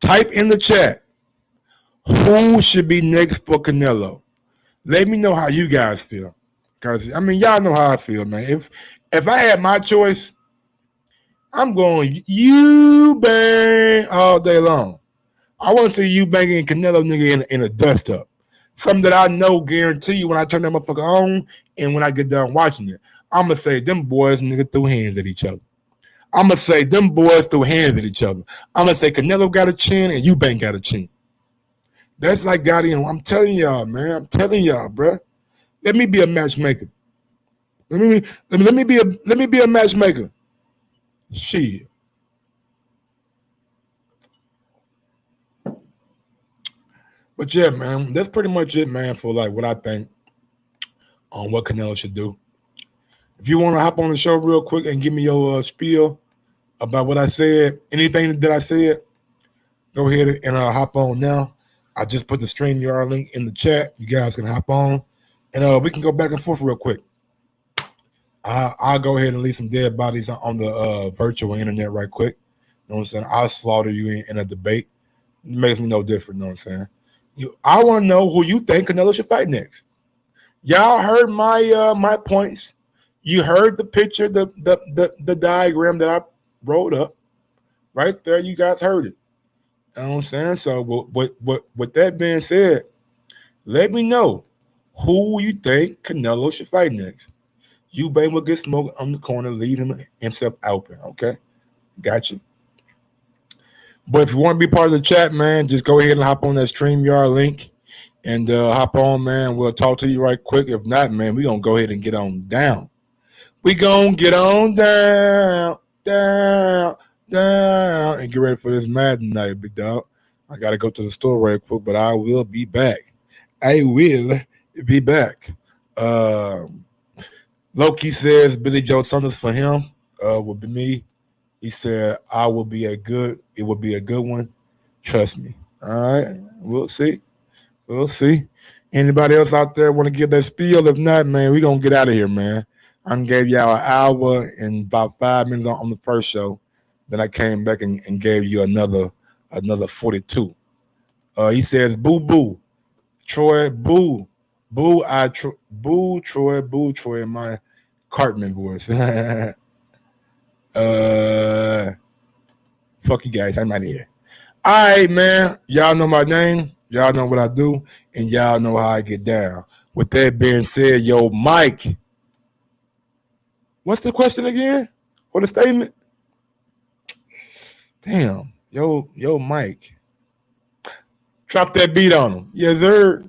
type in the chat who should be next for Canelo. Let me know how you guys feel. Because, I mean, y'all know how I feel, man. If I had my choice, I'm going Eubank all day long. I want to see Eubank and Canelo nigga in a dust up. Something that I know guarantee you when I turn that motherfucker on and when I get done watching it, I'm going to say them boys nigga threw hands at each other. I'm going to say them boys threw hands at each other. I'm going to say Canelo got a chin and Eubank got a chin. That's like goddamn, I'm telling y'all, man. I'm telling y'all, bro. Let me be a matchmaker. Let me be a matchmaker. Shit. But yeah, man, that's pretty much it, man, for like what I think on what Canelo should do. If you want to hop on the show real quick and give me your spiel about what I said, anything that I said, go ahead and hop on now. I just put the StreamYard link in the chat. You guys can hop on, and we can go back and forth real quick. I'll go ahead and leave some dead bodies on the virtual internet right quick. You know what I'm saying? I'll slaughter you in a debate. It makes me no different, you know what I'm saying? I want to know who you think Canelo should fight next. Y'all heard my points. You heard the picture, the diagram that I wrote up. Right there, you guys heard it. You know what I'm saying? So with that being said, let me know who you think Canelo should fight next. Eubank will get smoked on the corner, leave himself open. Okay? Got you. But if you want to be part of the chat, man, just go ahead and hop on that StreamYard link and hop on, man. We'll talk to you right quick. If not, man, we're going to go ahead and get on down. We going to get on down, and get ready for this Madden night, big dog. I got to go to the store right quick, but I will be back. I will be back. Loki says Billy Joe Saunders for him will be me. He said, it will be a good one. Trust me. All right. We'll see. Anybody else out there want to give that spiel? If not, man, we're going to get out of here, man. I gave y'all an hour and about 5 minutes on the first show. Then I came back and gave you another 42. He says, boo, boo. Troy, boo. Boo, boo, Troy in my Cartman voice. Fuck you guys. I'm out of here. All right, man. Y'all know my name. Y'all know what I do. And y'all know how I get down. With that being said, yo, Mike. What's the question again? For the statement? Damn. Yo, Mike. Drop that beat on him. Yes, sir.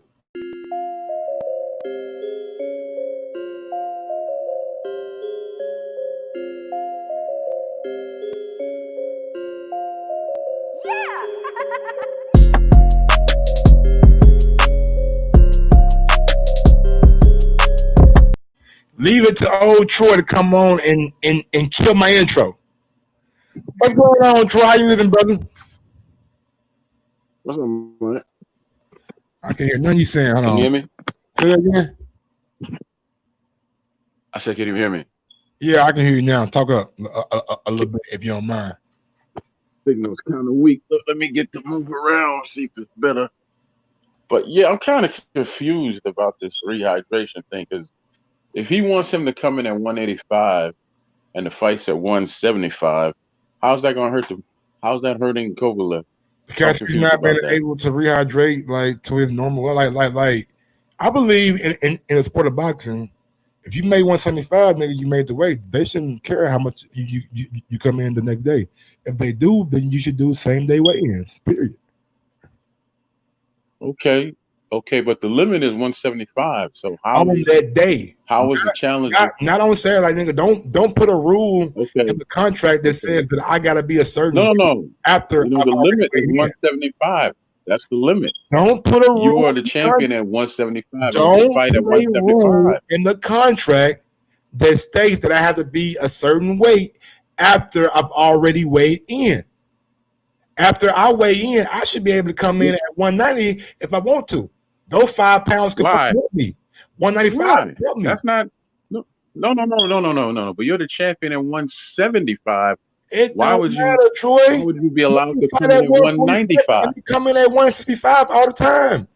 Leave it to old Troy to come on and kill my intro. What's going on, Troy? How you living, brother? What's up, man? I can hear nothing you saying. Hold on. Can you hear me? Say that again. I said, can you hear me? Yeah, I can hear you now. Talk up a little bit if you don't mind. Signal's kind of weak. Let me get to move around, see if it's better. But yeah, I'm kind of confused about this rehydration thing because if he wants him to come in at 185 and the fight's at 175, how's that going to hurt him? How's that hurting Kovalev? Because he's not been able to rehydrate like to his normal. Like I believe in the sport of boxing, if you made 175, nigga, you made the weight. They shouldn't care how much you come in the next day. If they do, then you should do same day weigh-ins. Period. Okay, but the limit is 175. So how on that day? How is the challenge? Not on Saturday, like nigga. Don't put a rule in the contract that says that I gotta be a certain. No. After the limit is 175. That's the limit. Don't put a rule. You are the champion at 175. Don't fight at 175 in the contract that states that I have to be a certain weight after I've already weighed in. After I weigh in, I should be able to come in at 190 if I want to. Those 5 pounds could Why? help me. 195 Why? help me. That's not. No. But you're the champion at 175. It Why don't would matter, you? Troy. Why would you be allowed to fight come in at at 147 195? and you come in at 165 all the time.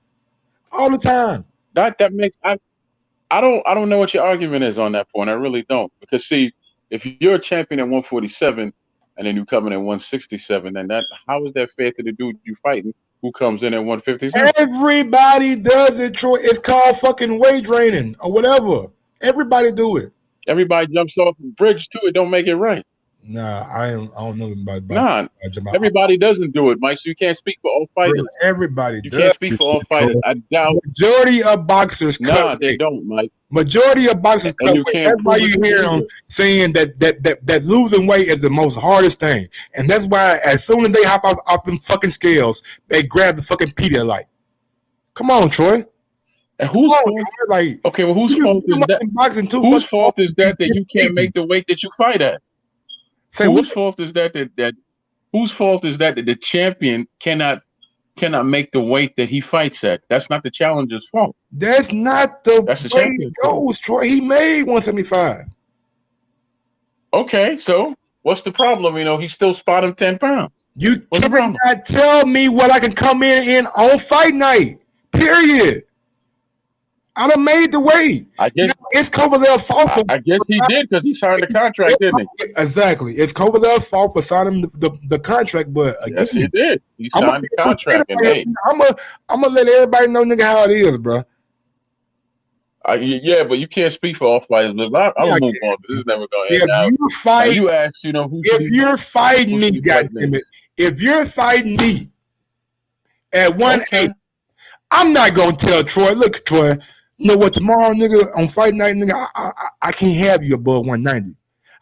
All the time. That makes I don't know what your argument is on that point. I really don't. Because see, if you're a champion at 147 and then you come in at 167, then how is that fair to the dude you fighting who comes in at 157? Everybody does it, Troy. It's called fucking weight training or whatever. Everybody do it. Everybody jumps off the bridge too. It don't make it right. Nah, I don't know about Nah, everybody doesn't do it, Mike. So you can't speak for all fighters. Everybody you does. Can't speak for all fighters. I doubt. Majority of boxers cut they don't, Mike. Majority of boxers cut weight. That's why you hear them saying that losing weight is the most hardest thing. And that's why as soon as they hop off them fucking scales, they grab the fucking Pedialyte. Come on, Troy. And whose fault? Like, okay, well, whose fault is that? Whose fault is that you can't make the weight that you fight at? Whose fault is that whose fault is that the champion cannot make the weight that he fights at? That's not the challenger's fault. That's not the way it goes, Troy. He made 175. Okay, so what's the problem? He's still spotting 10 pounds. You cannot tell me what I can come in on fight night. Period. I done made the weight. I guess it's Kovalev's fault. I guess he did because he signed the contract, didn't he? Exactly. It's Kovalev's fault for signing the contract, but again, yes, he did. He signed the contract. I'm gonna let everybody know, nigga, how it is, bro. Yeah, but you can't speak for all fighters. I'm gonna move on. This is never gonna end. You asked, if you're fighting me, goddammit, if you're fighting me at 180, I'm not gonna tell Troy. Look, Troy. You know what? Tomorrow, nigga, on fight night, nigga, I can't have you above 190.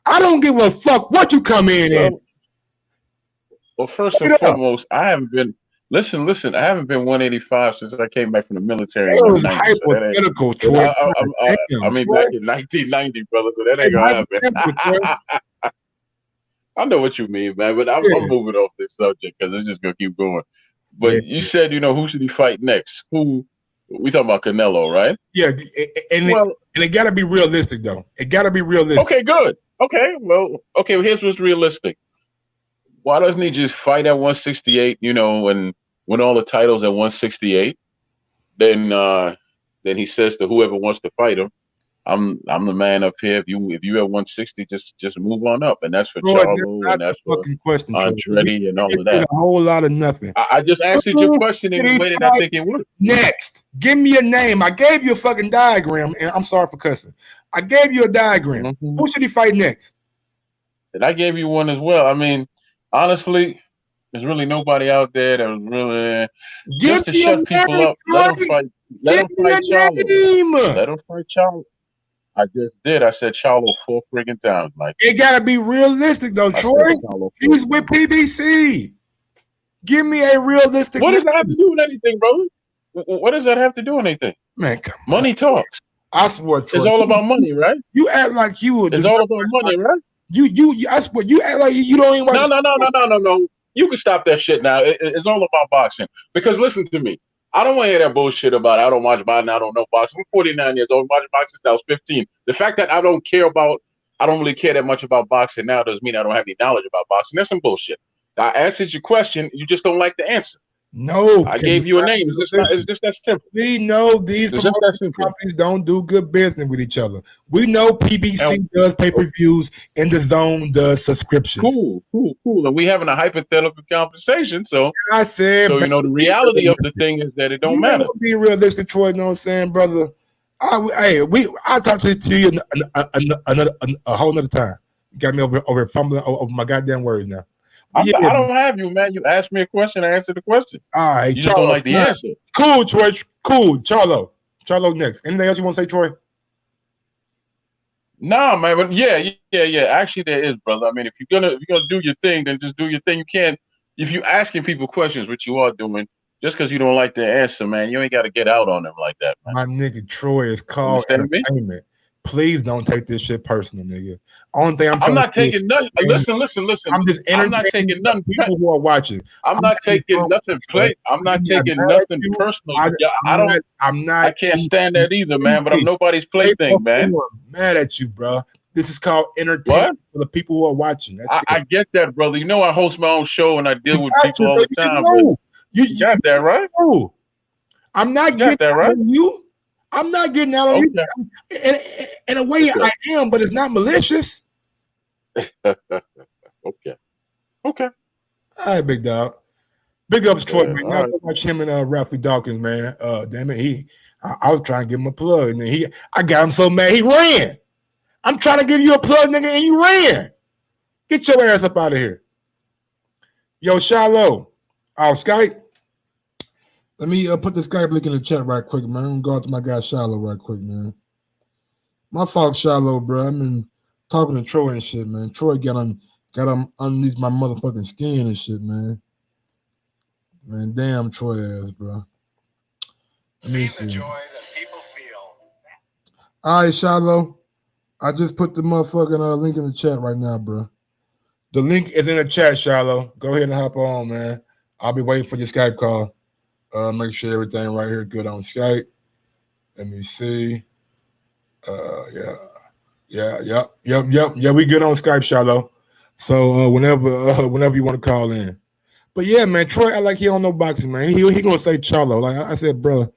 I don't give a fuck what you come in at. Well, first and foremost, I haven't been. Listen. I haven't been 185 since I came back from the military. That was hypothetical, Troy. Back in 1990, brother. So that ain't gonna happen. I know what you mean, man, but I'm moving off this subject because it's just gonna keep going. But you said, who should he fight next? Who? We talking about Canelo, right? Yeah, and it got to be realistic, though. It got to be realistic. Okay, good. Okay, well, here's what's realistic. Why doesn't he just fight at 168, and win all the titles at 168? Then he says to whoever wants to fight him, I'm the man up here. If you at 160, just move on up, and that's for Charlo, and that's for Andretti, and all of that. A whole lot of nothing. I just answered your question in the way that I think it would. Next, give me a name. I gave you a fucking diagram, and I'm sorry for cussing. I gave you a diagram. Mm-hmm. Who should he fight next? And I gave you one as well. I mean, honestly, there's really nobody out there that was really just to shut people up. Let him fight. Let him fight Charlo. Let him fight Charlo. I just did. I said Charlo 4 friggin' times, Mike. It gotta be realistic though, Troy. He's with PBC. Give me a realistic. What does that have to do with anything, bro? What does that have to do with anything? Man, come on. Money talks. I swear, Troy. It's all about money, right? You act like you would. It's all about money, right? I swear, you act like you don't even watch. No. You can stop that shit now. It's all about boxing. Because listen to me. I don't want to hear that bullshit about I don't watch boxing, I don't know boxing. I'm 49 years old, watching boxing since I was 15. The fact that I don't really care that much about boxing now doesn't mean I don't have any knowledge about boxing. That's some bullshit. I answered your question, you just don't like the answer. No, I gave you a name. It's just that simple. We know these companies don't do good business with each other. We know PBC does pay-per-views and DAZN does subscriptions. Cool. And we having a hypothetical conversation. So I said, the reality of the thing is that it don't matter. Be realistic, Troy. You know what I'm saying, brother? I'll talk to you a whole nother time. You got me over fumbling over my goddamn words now. I don't have you, man. You asked me a question, I answered the question. All right, you just don't like the answer. Cool, Troy. Cool, Charlo next. Anything else you want to say, Troy? Nah, man. But yeah. Actually, there is, brother. I mean, if you're gonna do your thing, then just do your thing. You can't. If you asking people questions, which you are doing, just because you don't like their answer, man, you ain't got to get out on them like that, man. My nigga Troy is called entertainment. please don't take this shit personal, nigga. Only thing I'm I'm trying to not do taking nothing. is Listen. I'm just I'm not entertaining taking the nothing. people who are watching. I'm I'm not having taking fun with nothing you, Troy. I'm not I'm not taking mad at nothing you. personal. Yeah, I'm I not can't stand that either, man. But I'm nobody's shape or plaything, man. form mad at you, bro. This is called entertainment What? for the people who are watching. That's it. I get that, brother. You know I host my own show and I deal with Got people you, all bro. the You just time, but know. you got that right. know. I'm You not got getting that out right. on you. I'm not getting out on you. Okay. In a way, I am, but it's not malicious. Okay. Okay. All right, big dog. Big ups, Troy, man. All Y'all right. go watch him and Ralphie Dawkins, man. Damn it, I was trying to give him a plug, and then I got him so mad he ran. I'm trying to give you a plug, nigga, and you ran. Get your ass up out of here. Yo, Shiloh, Skype. Let me put the Skype link in the chat right quick, man. I'm gonna go out to my guy Shiloh right quick, man. My fault, Shiloh, bro. I've been talking to Troy and shit, man. Troy got underneath my motherfucking skin and shit, man. Man, damn Troy ass, bro. See the joy that people feel. All right, Shiloh. I just put the motherfucking link in the chat right now, bro. The link is in the chat, Shiloh. Go ahead and hop on, man. I'll be waiting for your Skype call. Make sure everything right here good on Skype. Let me see. Yeah, we good on Skype, Shiloh. So whenever you want to call in. But yeah, man, Troy, I like he don't know boxing, man. He gonna say Charlo. Like I said, bro,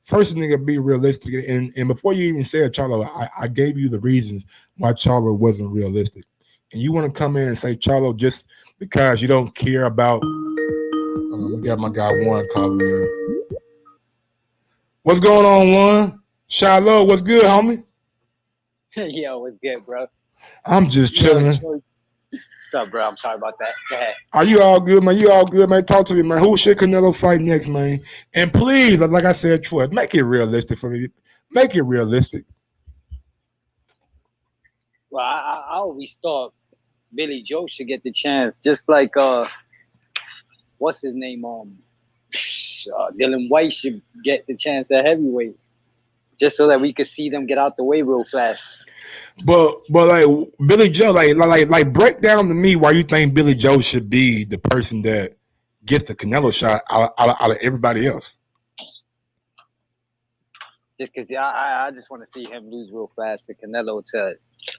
first nigga be realistic. And before you even said Charlo, I gave you the reasons why Charlo wasn't realistic. And you want to come in and say Charlo just because you don't care about. We got my guy Juan calling in. What's going on, Juan? Shiloh, what's good, homie? Yo, what's good, bro? I'm just chilling. What's up, bro? I'm sorry about that. Go ahead. Are you all good, man? You all good, man? Talk to me, man. Who should Canelo fight next, man? And please, like I said, Troy, make it realistic for me. Make it realistic. Well, I always thought Billy Joe should get the chance, just like what's his name? Dylan White should get the chance at heavyweight, just so that we could see them get out the way real fast. But like Billy Joe, like break down to me why you think Billy Joe should be the person that gets the Canelo shot out of everybody else. Just because I just want to see him lose real fast to Canelo,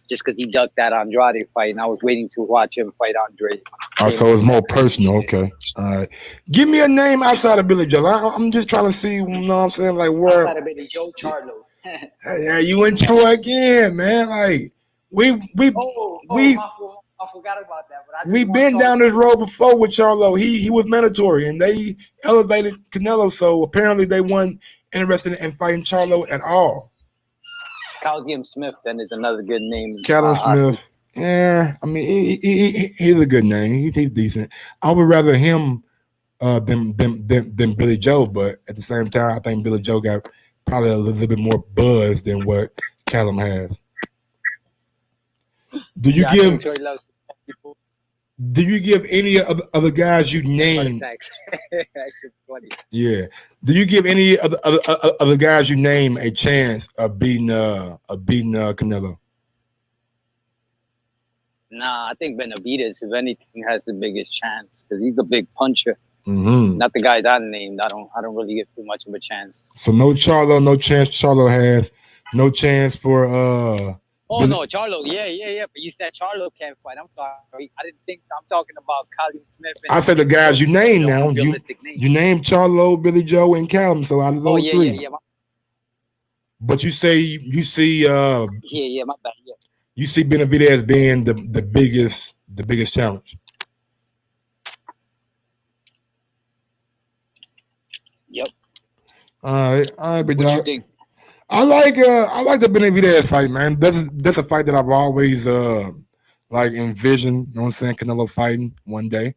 just because he ducked that Andrade fight, and I was waiting to watch him fight Andrade. Oh, so it's more personal. Okay. All right. Give me a name outside of Billy Joe. I'm just trying to see, you know what I'm saying? Like, where. Outside of Billy Joe, Charlo. Yeah, you and Troy again, man. Like, I forgot about that. But we've been down this road before with Charlo. He was mandatory, and they elevated Canelo, so apparently they weren't interested in fighting Charlo at all. Callum Smith then is another good name. Callum Smith. Yeah, I mean he's a good name. He's decent. I would rather him than Billy Joe, but at the same time, I think Billy Joe got probably a little bit more buzz than what Callum has. Do you give any of the other guys you named? Yeah. Do you give any of the other guys you name a chance of beating Canelo? Nah, I think Benavidez, if anything, has the biggest chance because he's a big puncher. Mm-hmm. Not the guys I named. I don't really get too much of a chance. So no Charlo, no chance Charlo has. No chance for no, Charlo. Yeah. But you said Charlo can't fight. I'm sorry. I didn't think I'm talking about Callum Smith. I said the guys you named now. You named Charlo, Billy Joe, and Callum. So out of those three. Yeah. But you see my bad. Yeah. You see Benavidez being the biggest challenge. Yep. All right, big dog. What you think? I like the Benavidez fight, man. That's a fight that I've always envisioned. You know what I'm saying? Canelo fighting one day.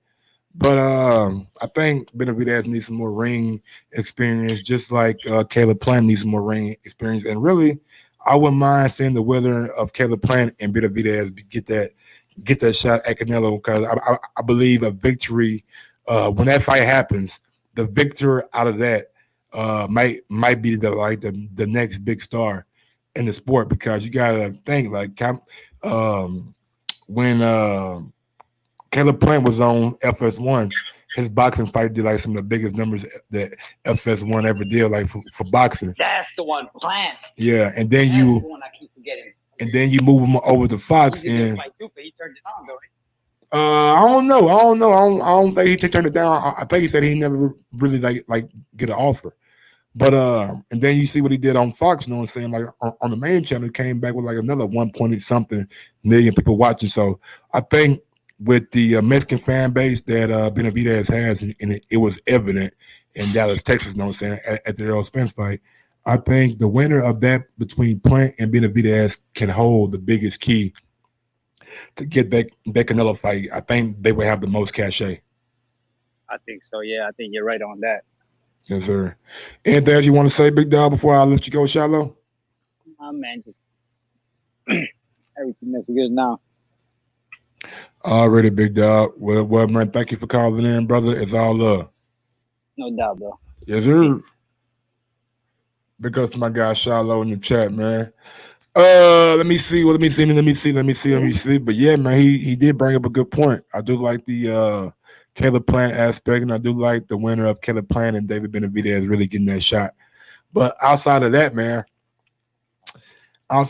But I think Benavidez needs some more ring experience, just like Caleb Plant needs some more ring experience. And really, I wouldn't mind seeing the winner of Caleb Plant and Benavidez get that shot at Canelo, because I believe a victory when that fight happens, the victor out of that might be the next big star in the sport, because you gotta think like when Caleb Plant was on FS1, his boxing fight did like some of the biggest numbers that FS1 ever did, like for boxing. That's the one, Plant. Yeah, and then That's you the one I keep forgetting. and then you move him over to Fox, He did and fight too, but he turned it on, though, right? I don't know. I don't think he turned it down. I think he said he never really like get an offer. But and then you see what he did on Fox, you know what I'm saying? Like on the main channel, he came back with like another 1 point something million people watching. So I think with the Mexican fan base that Benavidez has, and it was evident in Dallas, Texas, you know what I'm saying, at the Errol Spence fight, I think the winner of that between Plant and Benavidez can hold the biggest key to get that Canelo fight. I think they would have the most cachet. I think so, yeah. I think you're right on that. Yes, sir. Anything else you want to say, Big Dog, before I let you go, Shallow? Man, just everything that's good now. Already, Big Dog. Well, man, thank you for calling in, brother. It's all love. No doubt, bro. Yes, sir. Big ups to my guy Shallow in the chat, man. Let me see. But yeah, man, he did bring up a good point. I do like the Caleb Plant aspect, and I do like the winner of Caleb Plant and David Benavidez really getting that shot. But outside of that, man, I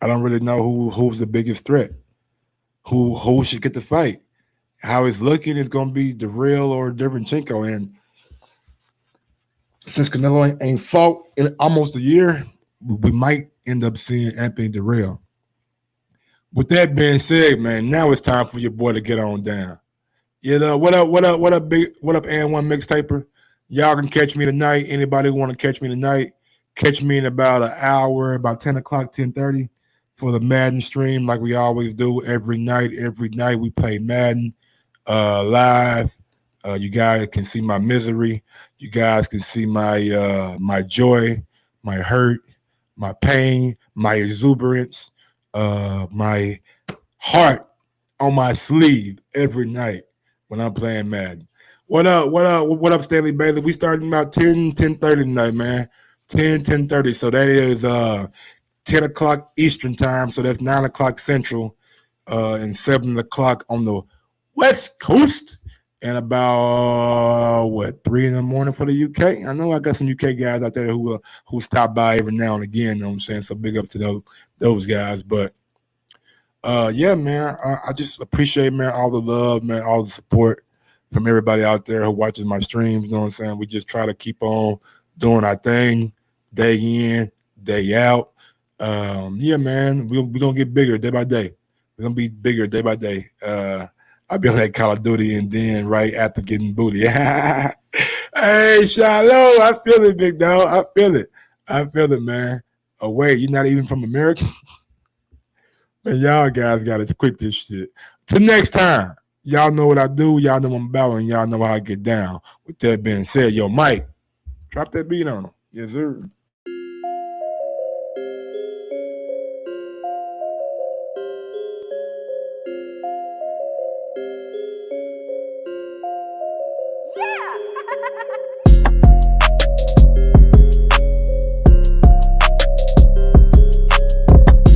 don't really know who's the biggest threat. Who should get the fight? How it's looking is going to be Darrell or Derevyanchenko, and since Canelo ain't fought in almost a year, we might end up seeing Anthony Darrell. With that being said, man, now it's time for your boy to get on down. You know, what up, and one mixtaper? Y'all can catch me tonight. Anybody who want to catch me tonight, catch me in about an hour, about 10 o'clock, 10:30 for the Madden stream, like we always do every night. Every night we play Madden live. You guys can see my misery. You guys can see my my joy, my hurt, my pain, my exuberance, my heart on my sleeve every night when I'm playing Madden. What up, Stanley Bailey? We starting about 10:30 tonight, man. 10:30. So that is 10 o'clock Eastern time. So that's 9 o'clock Central, and 7 o'clock on the West Coast. And about 3 in the morning for the UK. I know I got some UK guys out there who stop by every now and again. You know what I'm saying? So big ups to those guys. But yeah, man, I just appreciate, man, all the love, man, all the support from everybody out there who watches my streams. You know what I'm saying? We just try to keep on doing our thing, day in, day out. Yeah, man, we're gonna get bigger day by day. We're gonna be bigger day by day. I'll be on that Call of Duty, and then right after getting booty. Hey, Shiloh, I feel it, big dog. I feel it, man. Oh, wait, you're not even from America? Man, y'all guys got to quit this shit. Till next time, y'all know what I do. Y'all know what I'm about, and y'all know how I get down. With that being said, yo, Mike, drop that beat on him. Yes, sir.